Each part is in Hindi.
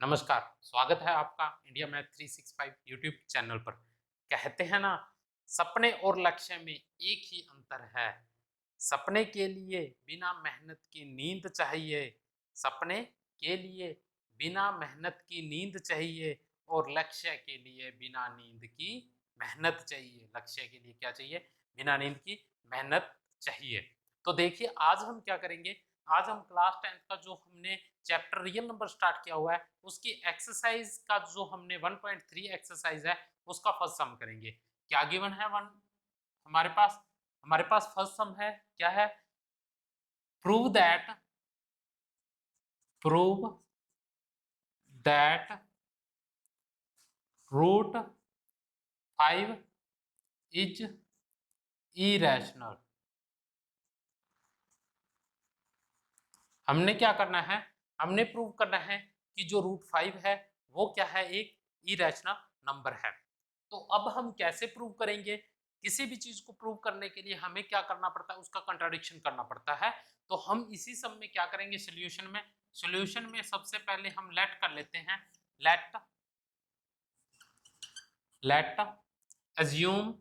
नमस्कार, स्वागत है आपका इंडिया मैथ 365 यूट्यूब चैनल पर। कहते हैं ना, सपने और लक्ष्य में एक ही अंतर है। सपने के लिए बिना मेहनत की नींद चाहिए, सपने के लिए बिना मेहनत की नींद चाहिए और लक्ष्य के लिए बिना नींद की मेहनत चाहिए। लक्ष्य के लिए क्या चाहिए? बिना नींद की मेहनत चाहिए। तो देखिए आज हम क्या करेंगे, आज हम क्लास 10th का जो हमने चैप्टर रियल नंबर स्टार्ट किया हुआ है उसकी एक्सरसाइज का जो हमने 1.3 एक्सरसाइज है उसका फर्स्ट सम करेंगे। क्या गिवन है वन हमारे पास फर्स्ट सम है, क्या है? Prove that root 5 is irrational. हमने क्या करना है, हमने प्रूव करना है कि जो रूट 5 है वो क्या है, एक इरेशनल नंबर है। तो अब हम कैसे प्रूव करेंगे? किसी भी चीज को प्रूव करने के लिए हमें क्या करना पड़ता है, उसका कंट्राडिक्शन करना पड़ता है। तो हम इसी सब में क्या करेंगे, सॉल्यूशन में सबसे पहले हम लेट कर लेते हैं। Let assume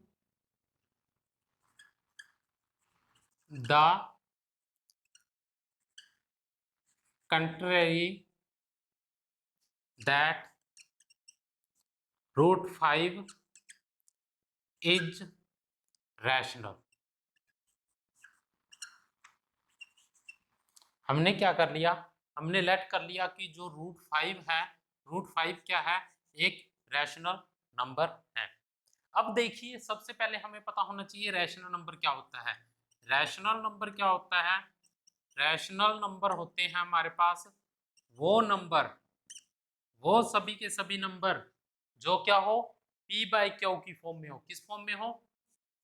the contrary, that root 5 is rational। हमने क्या कर लिया, हमने लेट कर लिया कि जो रूट 5 है, रूट 5 क्या है, एक रैशनल नंबर है। अब देखिए सबसे पहले हमें पता होना चाहिए रैशनल नंबर क्या होता है। रैशनल नंबर क्या होता है? रैशनल नंबर होते हैं हमारे पास वो नंबर, वो सभी के सभी नंबर जो क्या हो, p बाई क्यू की फॉर्म में हो। किस फॉर्म में हो?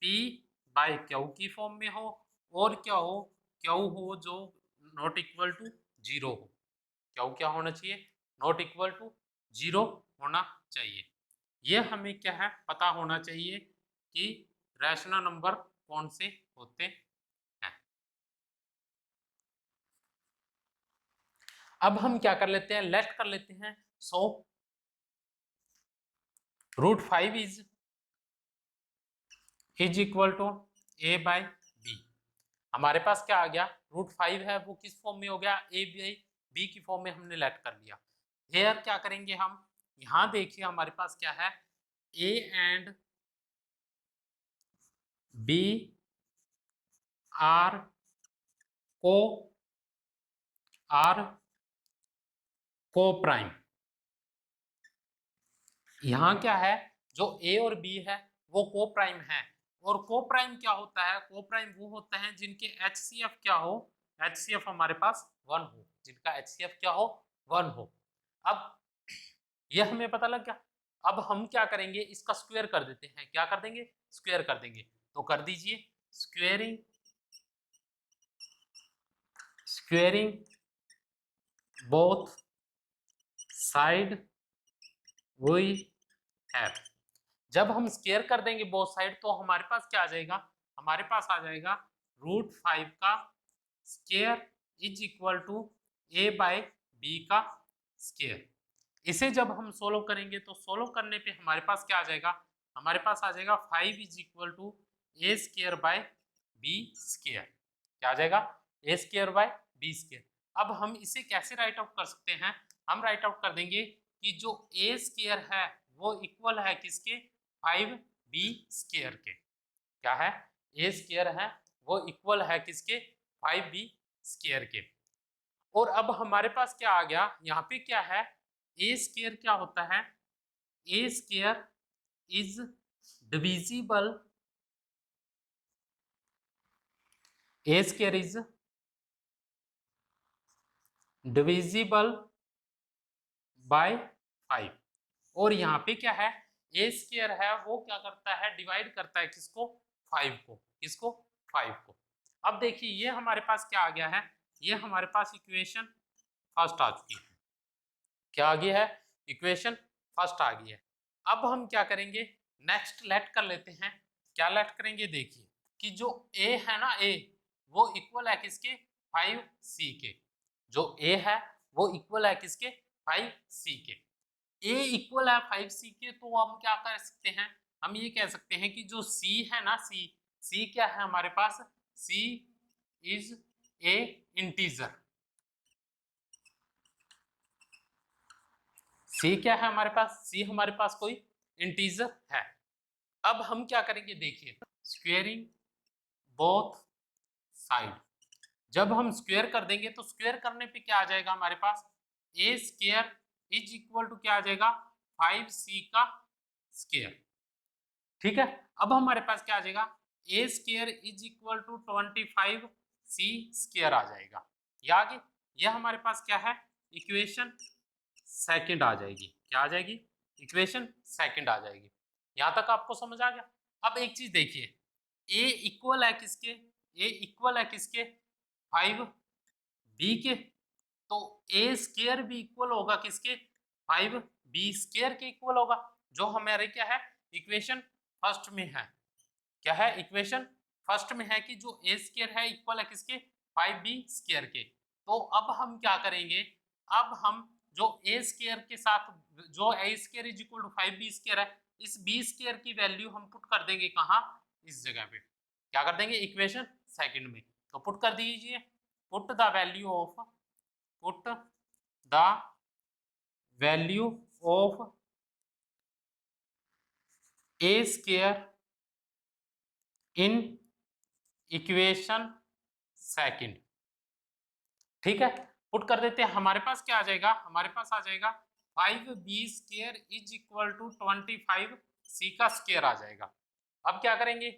p बाई क्यू की फॉर्म में हो। और क्या हो, क्यू हो जो नॉट इक्वल टू जीरो हो। क्यू क्या होना चाहिए? नॉट इक्वल टू जीरो होना चाहिए। ये हमें क्या है, पता होना चाहिए कि रैशनल नंबर कौन से होते हैं। अब हम क्या कर लेते हैं, लेट कर लेते हैं। So root 5 is equal to A by B. हमारे पास क्या आ गया, रूट 5 है वो किस फॉर्म में हो गया, ए बाई बी की फॉर्म में हमने लेट कर लिया। हेयर क्या करेंगे हम, यहां देखिए हमारे पास क्या है, ए एंड बी आर को आर को प्राइम। यहां क्या है, जो ए और बी है वो को प्राइम है। और को प्राइम क्या होता है, को प्राइम वो होता है जिनके एचसीएफ क्या हो, एचसीएफ हमारे पास 1 हो, जिनका एचसीएफ क्या हो, 1 हो। अब ये हमें पता लग गया। अब हम क्या करेंगे, इसका स्क्वायर कर देते हैं। क्या कर देंगे? स्क्वायर कर देंगे। तो कर दीजिए squaring, squaring both side we have. जब हम स्क्वायर कर देंगे बोथ साइड तो हमारे पास क्या आ जाएगा, हमारे पास आ जाएगा रूट 5 का square is equal to A by B का स्क्वायर। इसे जब हम सोल्व करेंगे तो सोल्व करने पे हमारे पास क्या आ जाएगा, हमारे पास आ जाएगा 5 is equal to A square by B square. क्या आ जाएगा? ए स्क्वायर बाय बी स्क्वायर। अब हम इसे कैसे राइट आउट कर सकते हैं, हम राइट आउट कर देंगे कि जो ए स्क्वायर है वो इक्वल है किसके, 5 बी स्क्वायर के। क्या है, ए स्क्वायर है वो इक्वल है किसके, 5 बी स्क्वायर के। और अब हमारे पास क्या आ गया, यहाँ पे क्या है, ए स्क्वायर क्या होता है, a square is divisible, a square is divisible by 5। और यहाँ पे क्या है, ए स्क्वायर है वो क्या करता है, डिवाइड करता है किसको, 5 को। किसको? 5 को। अब देखिए ये हमारे पास क्या आ गया है, ये हमारे पास इक्वेशन फर्स्ट आ चुकी है। क्या आ गया है, इक्वेशन फर्स्ट आ गई है। अब हम क्या करेंगे, नेक्स्ट लेट कर लेते हैं। क्या लेट करेंगे, देखिए कि जो ए है ना, ए वो इक्वल है किसके, 5 सी के। जो ए है वो इक्वल है किसके, 5c के। a इक्वल है 5c के, तो हम क्या कर सकते हैं, हम ये कह सकते हैं कि जो c है ना, c क्या है हमारे पास, c is a integer. c क्या है हमारे पास, c हमारे पास कोई इंटीजर है। अब हम क्या करेंगे, देखिए स्क्वेयरिंग बोथ साइड, जब हम स्क्वायर कर देंगे तो स्क्वायर करने पे क्या आ जाएगा हमारे पास, ए स्क्वायर इज इक्वल टू क्या आ जाएगा, 5c का स्क्वायर। ठीक है, अब हमारे पास क्या आ जाएगा, ए square is equal to 25c square आ जाएगा। ये आगे, ये हमारे पास क्या है, इक्वेशन सेकंड आ जाएगी। क्या आ जाएगी, इक्वेशन सेकंड आ जाएगी। यहां तक आपको समझ आ गया। अब एक चीज देखिए, ए इक्वल है किसके, ए इक्वल है किसके, 5b के, तो ए स्क्वायर भी इक्वल होगा किसके, 5b स्क्वायर के इक्वल होगा, जो हमारे क्या है, इक्वेशन फर्स्ट में है। क्या है, इक्वेशन फर्स्ट में है कि जो ए स्क्वायर है इक्वल है किसके, 5b स्क्वायर के। तो अब हम क्या करेंगे, अब हम जो ए स्क्वायर के साथ, जो a square is equal to 5b square है, इस b स्क्वायर की वैल्यू हम पुट कर देंगे कहाँ, इस जगह पे। क्या कर देंगे, इक्वेशन सेकंड में। तो पुट कर दीजिए, put the value of, put the value of A square in equation second. ठीक है, पुट कर देते हैं, हमारे पास क्या आ जाएगा, हमारे पास आ जाएगा 5b square is equal to 25c का स्क्वायर आ जाएगा। अब क्या करेंगे,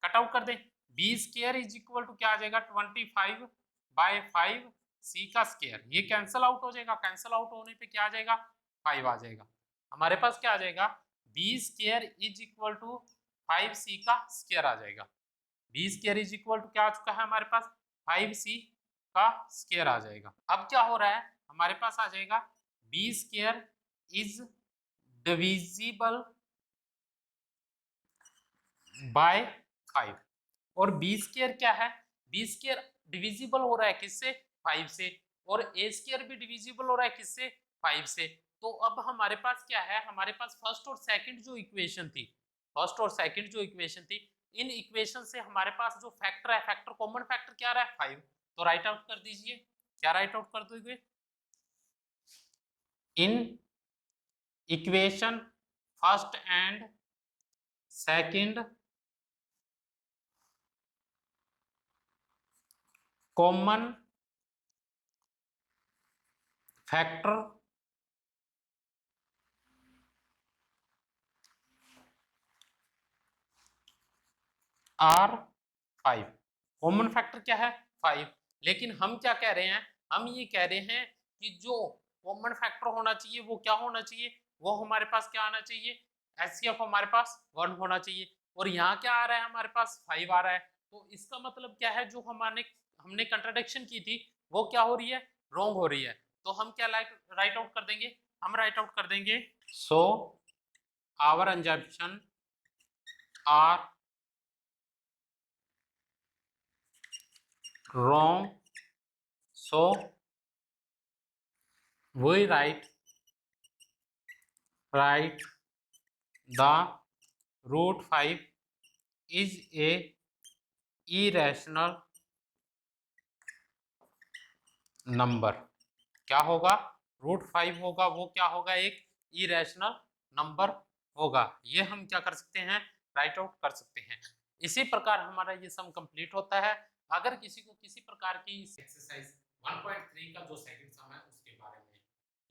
कट आउट कर दें, b square is equal to क्या आ जाएगा, 25/5c का स्क्वायर। ये कैंसिल आउट हो जाएगा, कैंसिल आउट होने पे क्या आ जाएगा, 5 आ जाएगा। हमारे पास क्या आ जाएगा, b square is equal to 5c का स्क्वायर आ जाएगा। b square is equal to क्या आ चुका है हमारे पास, 5c का स्क्वायर आ जाएगा। अब क्या हो रहा है, हमारे पास आ जाएगा b square is divisible by 5, और बी स्क्वायर क्या है, बी स्क्वायर डिविजिबल हो रहा है किससे, 5 से, और ए स्क्वायर भी डिविजिबल हो रहा है किससे, 5 से। तो अब हमारे पास क्या है, हमारे पास फर्स्ट और सेकंड जो इक्वेशन थी, फर्स्ट और सेकंड जो इक्वेशन थी, इन इक्वेशन से हमारे पास जो फैक्टर है, फैक्टर कॉमन फैक्टर क्या रहा है, 5। तो राइट आउट कर दीजिए, क्या राइट आउट कर दोगे, in equation first and second common factor are 5। Common factor क्या है, 5। लेकिन हम क्या कह रहे हैं, हम ये कह रहे हैं कि जो कॉमन फैक्टर होना चाहिए वो क्या होना चाहिए, वो हमारे पास क्या आना चाहिए, एचसीएफ हमारे पास 1 होना चाहिए। और यहाँ क्या आ रहा है, हमारे पास 5 आ रहा है। तो इसका मतलब क्या है, जो हमारे हमने कंट्राडिक्शन की थी वो क्या हो रही है, रॉन्ग हो रही है। तो हम क्या राइट आउट कर देंगे, हम राइट आउट कर देंगे, so our assumption are wrong, so we write the root 5 is a irrational number। क्या होगा, रूट 5 होगा, वो क्या होगा, एक इरेशनल नंबर होगा। ये हम क्या कर सकते हैं, राइट आउट कर सकते हैं। इसी प्रकार हमारा ये सम कंप्लीट होता है। अगर किसी को किसी प्रकार की एक्सरसाइज 1.3 का जो सेकंड सम है उसके बारे में,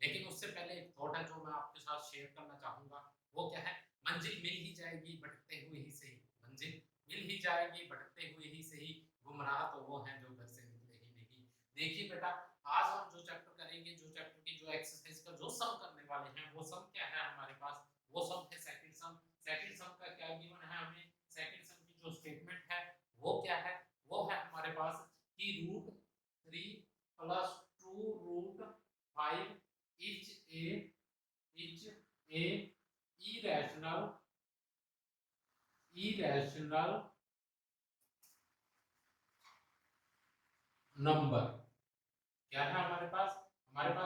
लेकिन उससे पहले एक थॉट है जो मैं आपके साथ शेयर करना चाहूंगा। वो क्या है, मंजिल मिल ही जाएगी भटकते हुए ही सही, मंजिल मिल ही जाएगी भटकते हुए ही सही, गुमराह तो वो हैं जो घर से निकले ही नहीं। देखिए बेटा, आज हम जो चैप्टर करेंगे, जो चैप्टर की जो एक्सरसाइज का जो सम करने वाले हैं, वो सम क्या है हमारे पास, वो सम है सेकंड सम। सेकंड सम का क्या गिवन है हमें, सेकंड सम की जो स्टेटमेंट है वो क्या है, वो है हमारे पास कि root 3 plus 2 root 5 is a irrational number. क्या है हमारे पास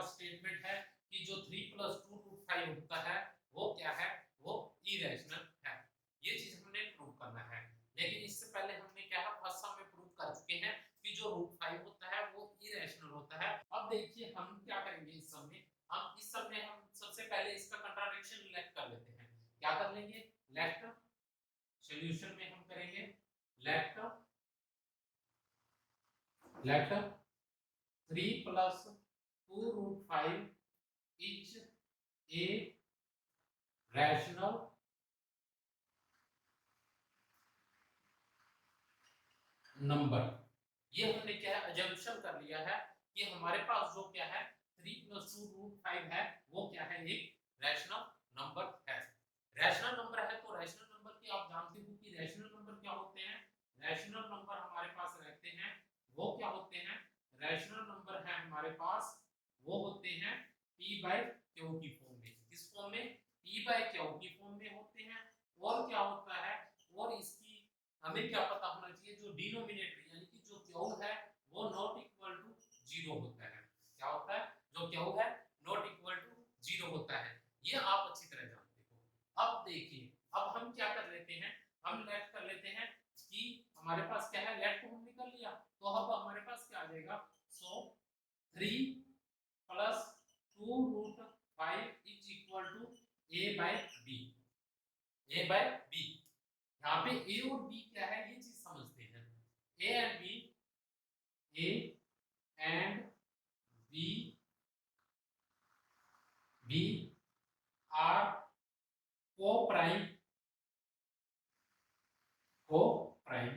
स्टेटमेंट है कि जो 3 प्लस 2 रूट 5 होता है वो क्या है, वो इरेशनल है। ये चीज हमने प्रूव करना है। लेकिन इससे पहले हमने क्या है, फर्स्ट सम में प्रूव कर चुके हैं कि जो रूट 5 होता है वो इरेशनल होता है। अब देखिए हम क्या करेंगे इस सम में, हम सबसे पहले इसका कंट्राडिक्शन लेट कर लेते हैं। क्या कर लेंगे, लेट सॉल्यूशन में हम करेंगे let 3 plus 2 root 5 is a rational number. ये हमने क्या है, अजम्पशन कर लिया है कि हमारे पास जो क्या है 3 प्लस 2 रूट 5 है वो क्या है, एक रैशनल नंबर है। रैशनल नंबर है तो रैशनल नंबर की आप जानते हो कि रैशनल नंबर क्या होते हैं। रैशनल नंबर हमारे पास रहते हैं वो क्या होते हैं, रैशनल नंबर है हमारे पास वो होते हैं p बाय q की फॉर्म में। किस फॉर्म में, p बाय q की फॉर्म में होते हैं। और क्या होता है, और इसकी हमें क्या पता होना चाहिए, जो डिनोमिनेटर यानी कि जो क्यू है वो नॉट इक्वल टू 0 होता है। क्या होता है, जो क्यू है नॉट इक्वल टू 0 होता है। ये आप अच्छी तरह जानते हो। अब देखिए, अब हम क्या कर लेते हैं, हम लेट कर लेते हैं कि हमारे पास क्या है, लेट को हमने कर लिया तो अब हमारे पास क्या आ जाएगा, so 3 plus 2 root 5 is equal to a by b। a by b, यहाँ पे ए और बी क्या है ये चीज समझते हैं। A and B, A and B, B are coprime, coprime.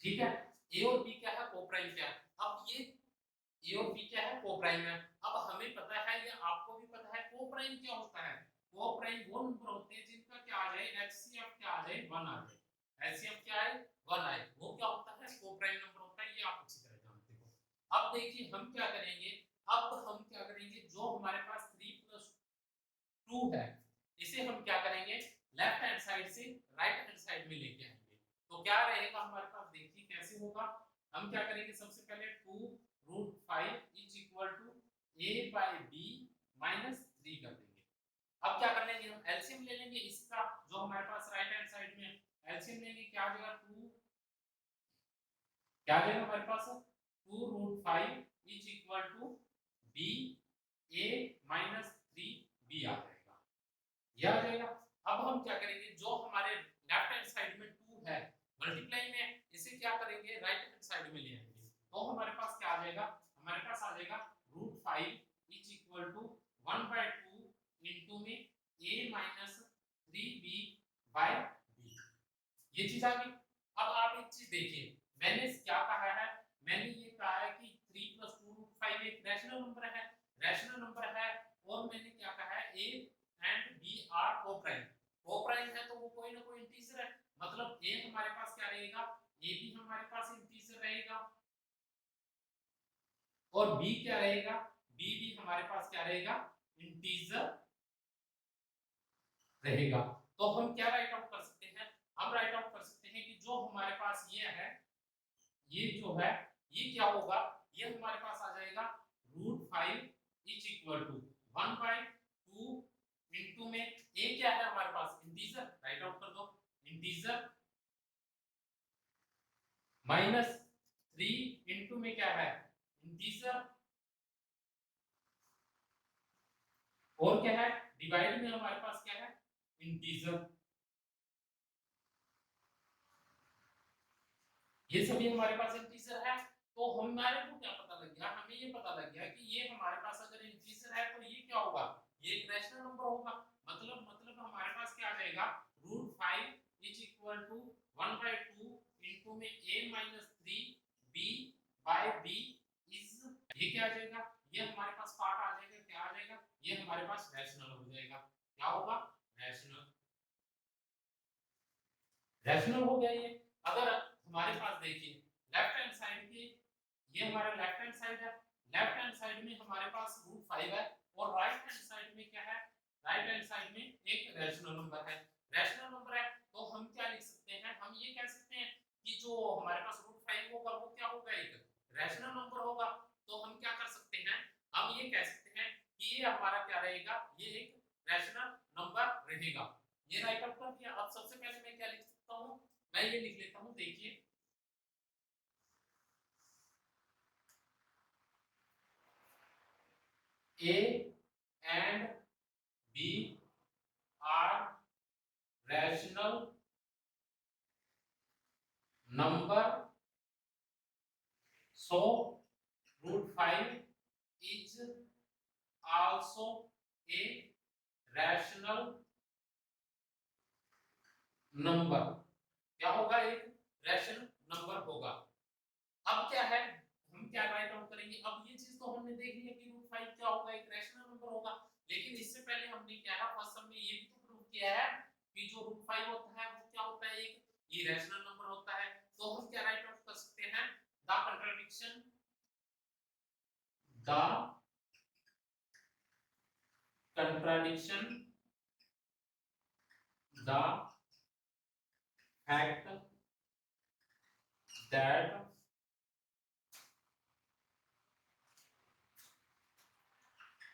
ठीक है, ए और बी क्या है, को प्राइम क्या है। अब ये ए और बी क्या है, को प्राइम है। अब हमें पता है, ये आपको भी पता है को प्राइम क्या होता है। को प्राइम वो नंबर होते हैं जिनका क्या आ जाए, एचसीएफ क्या आ जाए, 1 आ जाए। एचसीएफ क्या है, 1 आए, वो क्या होता है, को प्राइम नंबर होता है। ये आप अच्छी तरह जानते हो। अब देखिए हम क्या करेंगे, अब हम क्या करेंगे, जो हमारे पास 3 प्लस 2 है इसे हम क्या करेंगे, लेफ्ट हैंड साइड से राइट हैंड साइड में लेके आएंगे। तो क्या रहेगा हमारे पास, देखिए कैसे होगा। हम क्या करेंगे, सबसे पहले 2 root 5 is equal to a by b minus 3 कर देंगे। अब क्या कर लेंगे, हम एलसीएम ले लेंगे इसका, जो हमारे पास राइट हैंड साइड में एलसीएम लेंगे, क्या आ जाएगा 2, क्या आ जाएगा हमारे पास 2 root 5 is equal to b a minus 3 b आ जाएगा, ये आ जाएगा। अब हम क्या करेंगे, जो हमारे लेफ्ट हैंड साइड में 2 है मल्टीप्लाई में, इसे क्या करेंगे राइट हैंड साइड में ले आएंगे। तो हमारे पास क्या आ जाएगा, हमारे पास आ जाएगा root 5 is equal to 1 by 2 into में a minus 3b by b। ये चीज आ गई। अब आप एक चीज देखिए, मैंने क्या कहा है, मैंने ये कहा है कि 3 प्लस 2 रूट 5 एक रैशनल नंबर है, रैशनल नंबर है। और मैंने क्या कहा है, a and b are coprime, को प्राइम है तो वो कोई ना कोई इंटीजर है। मतलब a हमारे पास क्या रहेगा, a भी हमारे पास इंटीजर रहेगा, और b क्या रहेगा, b भी हमारे पास क्या रहेगा, इंटीजर रहेगा। तो हम क्या राइट आउट कर सकते हैं, हम राइट आउट कर सकते हैं कि जो हमारे पास ये है, ये जो है ये क्या होगा, ये हमारे पास आ जाएगा root 5 is equal to 1 by 2 into में a क्या है हमारे पास, इंटीजर, राइट आउट कर दो, इंटीजर माइनस 3 इनटू में क्या है, इंटीजर, और क्या है डिवाइड में हमारे पास क्या है, इंटीजर। ये सभी हमारे पास इंटीजर है। तो हमारे को क्या पता लग गया, हमें ये पता लग गया कि ये हमारे पास अगर इंटीजर है तो ये क्या होगा, ये एक रैशनल नंबर होगा। मतलब हमारे पास क्या आ जाएगा, root 5 is equal to 1 by 2 into में a minus 3 b by b is, ये क्या आ जाएगा, ये हमारे पास पार्ट आ जाएगा, क्या आ जाएगा, ये हमारे पास रैशनल हो जाएगा। क्या होगा, रैशनल, रैशनल हो गया ये। अगर हमारे पास देखिए लेफ्ट हैंड साइड की, ये हमारा लेफ्ट हैंड साइड है, लेफ्ट हैंड साइड में हमारे पास रूट 5 है, और राइट हैंड साइड में क्या है, राइट हैंड साइड में एक रैशनल नंबर है। रैशनल नंबर है तो हम क्या लिख सकते हैं, हम ये कह सकते हैं कि जो हमारे पास रूट 5 होगा वो क्या होगा, एक रैशनल नंबर होगा। तो हम क्या कर सकते हैं, हम ये कह सकते हैं कि ये हमारा क्या रहेगा, ये एक रैशनल नंबर रहेगा। ये राइट आउट कर दिया। अब सबसे पहले मैं क्या लिख सकता हूं, मैं ये लिख लेता हूं, देखिए A and B are rational number, so root 5 is also a rational number। क्या होगा, एक रैशनल नंबर होगा। अब क्या है, हम क्या राइट आउट करेंगे, अब ये चीज तो हमने देख लिया कि रूट 5 क्या होगा, एक रैशनल नंबर होगा। लेकिन इससे पहले हमने क्या है, फर्स्ट सम में ये भी तो प्रूव किया है कि जो रूट 5 होता है वो क्या होता है, एक इरेशनल नंबर होता है। तो हम क्या राइट आउट कर सकते हैं, the contradiction, the contradiction, the fact that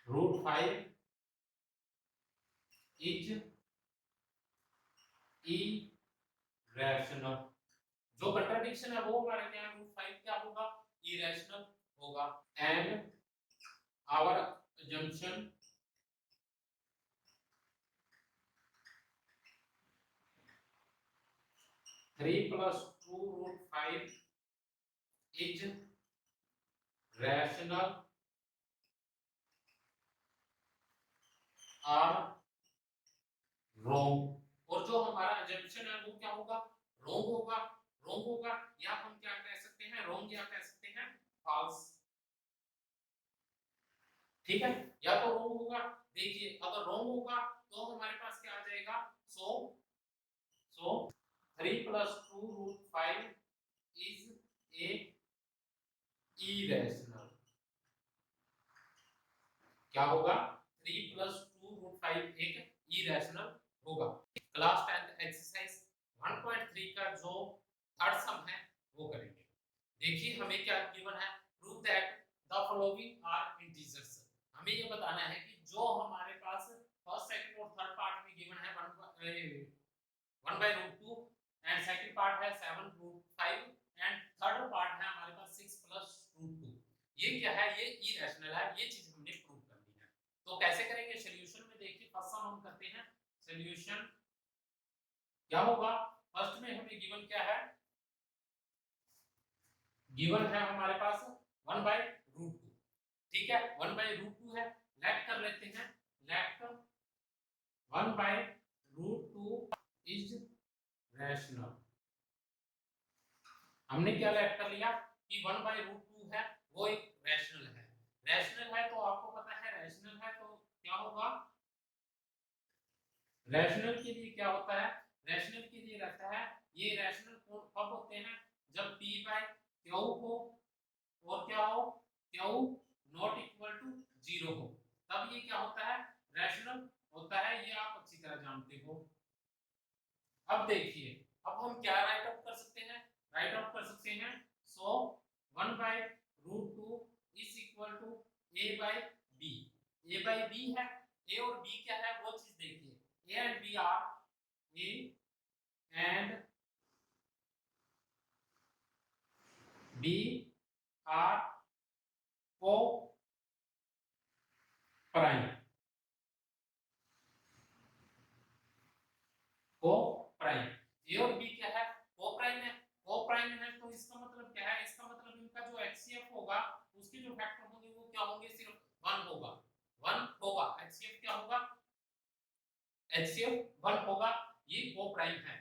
root 5 is irrational. जो कंट्राडिक्शन है वो हमारा क्या है, रूट 5 क्या होगा, इरेशनल होगा। And our assumption 3 plus 2 root 5 is rational or wrong। और जो हमारा assumption है वो क्या होगा, wrong होगा। wrong होगा या हम क्या कह सकते हैं, wrong या कह सकते हैं false। ठीक है, या तो wrong होगा। देखिए अगर wrong होगा तो हमारे पास क्या आ जाएगा, so 3 plus 2 root 5 is a irrational। क्या होगा, 3 plus 2 root 5 एक irrational होगा। क्लास 10th एक्सरसाइज 1.3 का जो थर्ड सम है वो करेंगे। देखिए हमें क्या गिवन है, prove that the following are integers. हमें ये बताना है कि जो हमारे पास फर्स्ट सेकंड और थर्ड पार्ट में गिवन है 1 by root 2 and second part है 7 root 5 एंड थर्ड पार्ट है हमारे पास 6 plus root 2। ये क्या है, ये इरेशनल है, ये चीज हमने प्रूव करनी है। तो कैसे करेंगे, सॉल्यूशन में देखिए फर्स्ट सम हम करते हैं। सॉल्यूशन क्या होगा, फर्स्ट में हमें गिवन क्या है, गिवन है हमारे पास 1 by root 2। ठीक है, 1 by root 2 है, लेट कर लेते हैं, let 1 by root 2 is rational. हमने क्या लेट कर लिया कि 1 by root 2 है वो एक रैशनल है। रैशनल है तो आपको पता है, रैशनल है तो क्या होगा, रैशनल के लिए क्या होता है, रैशनल के लिए रहता है, ये रैशनल कब होते हैं, जब p by q हो और क्या हो, q नॉट इक्वल टू 0 हो, तब ये क्या होता है, रैशनल होता है। ये आप अच्छी तरह जानते हो। अब देखिए, अब हम क्या राइट आउट कर सकते हैं, राइट आउट कर सकते हैं, so 1 by root 2 is equal to a by b। a by b है, a और b क्या है वो चीज देखिए, a and b are a and b are coprime, coprime. A और बी क्या है, को प्राइम है। को प्राइम है तो इसका मतलब क्या है, इसका मतलब इनका जो एचसीएफ होगा उसके जो फैक्टर होंगे वो क्या होंगे, सिर्फ 1 होगा, 1 होगा। एचसीएफ क्या होगा, एचसीएफ 1 होगा। ये को प्राइम है।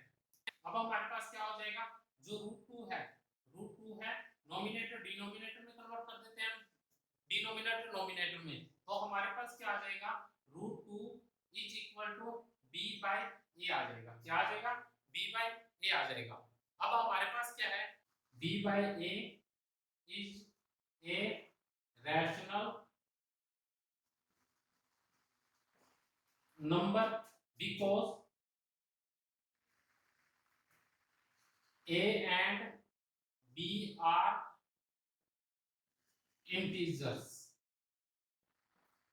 अब हमारे पास क्या हो जाएगा, जो रूट 2 है, रूट 2 है, नोमिनेटर डिनोमिनेटर में कन्वर्ट कर देते हैं, डिनोमिनेटर नोमिनेटर में, तो हमारे पास क्या आ जाएगा, root 2 is equal to b by a आ जाएगा। क्या आ जाएगा, b बाय a आ जाएगा। अब हमारे पास क्या है, b by a is a rational number because a and b are integers।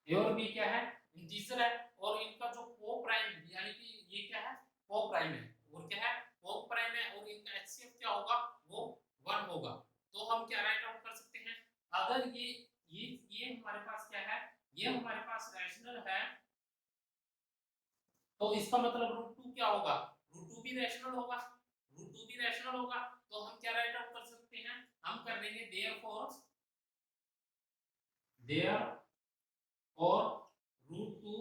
A और बी क्या है, इंटीजर है, और इनका जो को प्राइम यानी कि ये क्या है, को प्राइम है, और क्या है, को प्राइम है, और इनका एचसीएफ क्या होगा, वो 1 होगा। तो हम क्या राइट आउट कर सकते हैं, अगर ये हमारे पास क्या है, ये हमारे पास रैशनल है, तो इसका मतलब रूट टू क्या होगा, रूट टू भी रैशनल होगा, रूट टू भी रैशनल होगा। तो हम क्या राइट आउट कर सकते हैं, हम कर देंगे therefore root two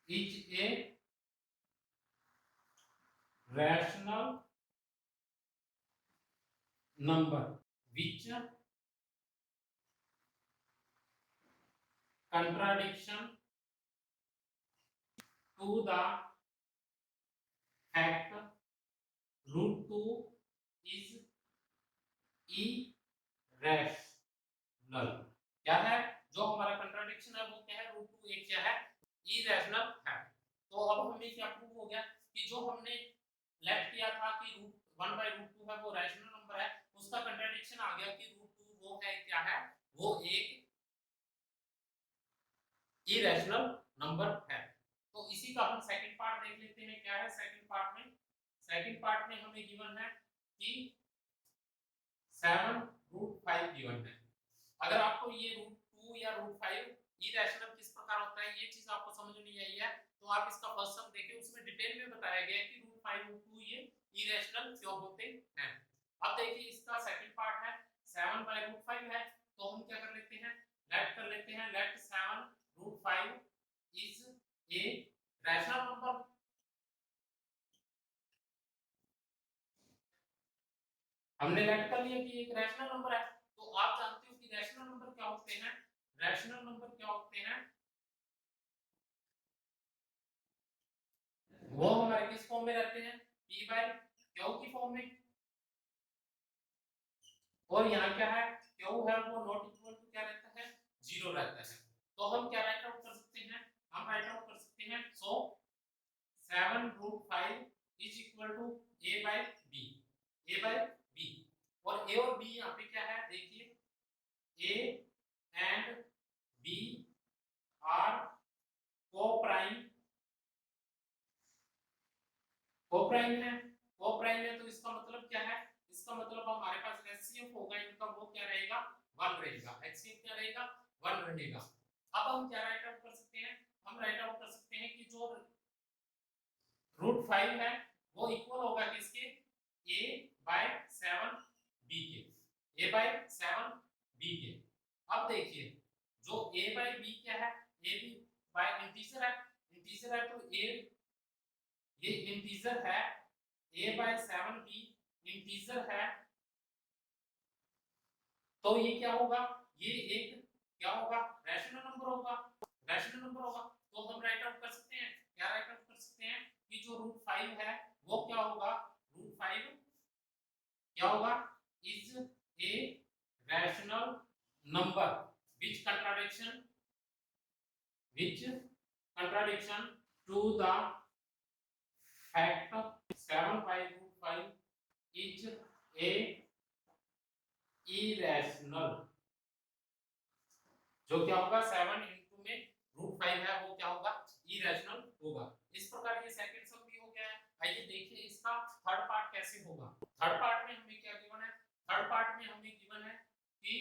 is a rational number which contradiction to the fact root 2 is irrational। क्या है, जो हमारा कंट्राडिक्शन है वो क्या है, रूट 2 एक क्या है, इरेशनल है। तो अब हमें क्या प्रूव हो गया कि जो हमने लेफ्ट किया था कि रूट 1 बाय रूट 2 है वो रैशनल नंबर है, उसका कंट्राडिक्शन आ गया कि रूट 2 वो है क्या है, वो एक इरेशनल नंबर है। तो इसी का हम सेकंड पार्ट देख लेते हैं, क्या है सेकंड पार्ट में, सेकंड पार्ट में हमें गिवन है कि 7 रूट 5 गिवन है। अगर आपको ये रूट 2 या रूट 5 इरेशनल किस प्रकार होता है ये चीज आपको समझ नहीं आई है, तो आप इसका फर्स्ट सम देखिए, उसमें डिटेल में बताया गया है कि रूट 5 रूट 2 ये इरेशनल क्यों होते हैं। अब देखिए इसका सेकंड पार्ट है, 7 बाय रूट 5 है, तो हम क्या कर लेते हैं, लेट कर लेते हैं, let 7 root 5 is a rational number. हमने लेट कर लिया कि एक रैशनल नंबर है। तो आप जानते हो कि रैशनल नंबर क्या होते हैं, रैशनल नंबर क्या होते हैं, वो हमारे किस फॉर्म में रहते हैं, p बाय q की फॉर्म में, और यहाँ क्या है, q है वो नॉट इक्वल टू क्या रहता है, 0 रहता है। तो हम क्या राइट आउट कर सकते हैं, हम राइट आउट कर सकते हैं, so 7 root 5 is equal to a by b, a by b, और a और b यहाँ पे क्या है देखिए, a एंड b आर को प्राइम है, को प्राइम है, तो इसका मतलब क्या है, इसका मतलब हमारे पास एचसीएफ होगा इनका, वो क्या रहेगा, 1 रहेगा, एचसीएफ क्या रहेगा, 1 रहेगा। अब हम क्या राइट आउट कर सकते हैं, हम राइट आउट कर सकते हैं कि जो रूट 5 है वो इक्वल होगा किसके, a बाय 7 b के, a बाय 7 b के। अब देखिए जो a बाय b क्या है, a b बाय इंटीजर है, इंटीजर है तो a ये इंटीजर है, a बाय 7 b इंटीजर है, तो ये क्या होगा, ये एक क्या होगा, रैशनल नंबर होगा, रैशनल नंबर होगा। तो हम राइट आउट कर सकते हैं, क्या राइट आउट कर सकते हैं कि जो रूट 5 है वो क्या होगा, रूट 5 क्या होगा, is a rational number which contradiction to the fact 7 by root 5 is a irrational। जो क्या होगा 7 इंटू में रूट 5 है वो क्या होगा, इरेशनल होगा। इस प्रकार ये सेकंड सम भी हो गया है। आइए देखिए इसका थर्ड पार्ट कैसे होगा। थर्ड पार्ट में हमें क्या गिवन है, थर्ड पार्ट में हमें गिवन है कि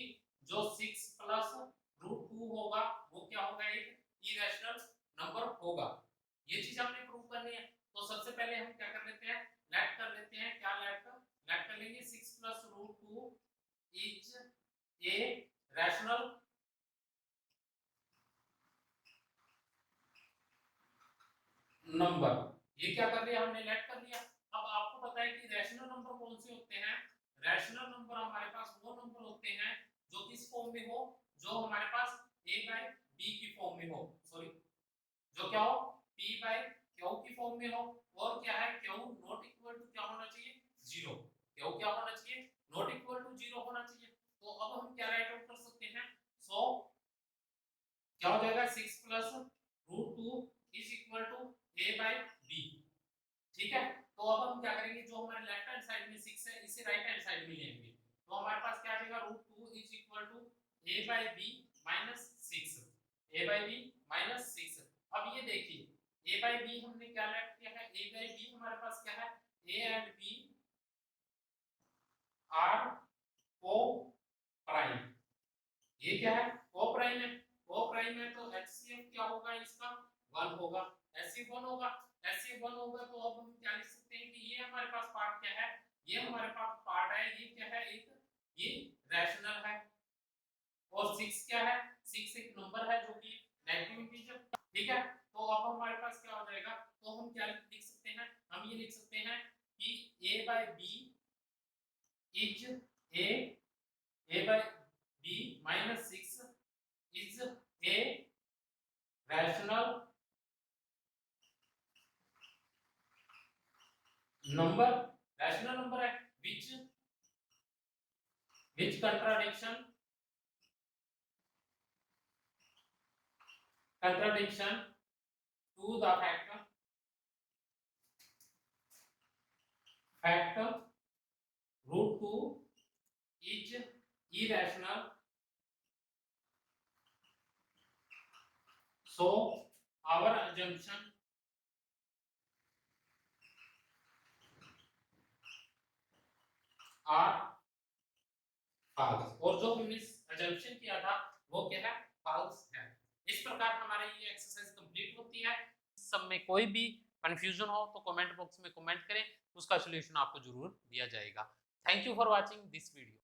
जो 6 प्लस रूट 2 होगा वो क्या होगा, एक इरेशनल नंबर होगा। ये चीज हमने प्रूव करनी है। तो सबसे पहले हम क्या कर लेते हैं, लेट कर लेते हैं, क्या लेट कर लेंगे, 6 plus root 2 is a rational number. ये क्या कर लिया हमने, लेट कर लिया। अब आपको पता है कि रैशनल नंबर कौन से होते हैं, रैशनल नंबर हमारे पास वो नंबर होते हैं जो किस फॉर्म में हो, जो हमारे पास a बाय b की फॉर्म में हो, सॉरी जो क्या हो, p बाय q की फॉर्म में हो, और क्या है q नॉट इक्वल टू क्या होना चाहिए, 0, q क्या होना चाहिए, नॉट इक्वल टू 0 होना चाहिए। तो अब हम क्या राइट आउट कर सकते हैं, सो क्या हो जाएगा, 6 plus root 2 is equal to a by b। ठीक है, तो अब हम क्या करेंगे, जो हमारे लेफ्ट हैंड साइड में 6 है इसे राइट हैंड साइड में लेंगे, तो हमारे पास क्या आ जाएगा, root 2 is equal to a by b minus 6, a by b minus 6। अब ये देखिए a by b हमने क्या लेट किया है, a by b हमारे पास क्या है, a एंड b आर को प्राइम। ये क्या है, को प्राइम है, को प्राइम है तो HCF क्या होगा इसका, 1 होगा। HCF 1 होगा, HCF 1 होगा तो अब हम क्या लिख सकते हैं कि ये हमारे पास पार्ट क्या है, ये हमारे पास पार्ट है, ये क्या है, एक ये रैशनल है। और 6 क्या है, 6 एक नंबर है जो कि नेगेटिव इंटीजर, ठीक है। तो अब हमारे पास क्या हो जाएगा, तो हम क्या लिख सकते हैं, हम ये लिख सकते हैं कि a by b is a by b minus 6 is a rational number, rational number है which contradiction to the fact root 2 is irrational, so our assumption are false। और जो हमने assumption किया था वो क्या है, false है। इस प्रकार हमारी ये एक्सरसाइज कंप्लीट होती है। सब में कोई भी कंफ्यूजन हो तो कमेंट बॉक्स में कमेंट करें, उसका सॉल्यूशन आपको जरूर दिया जाएगा। Thank you for watching this video.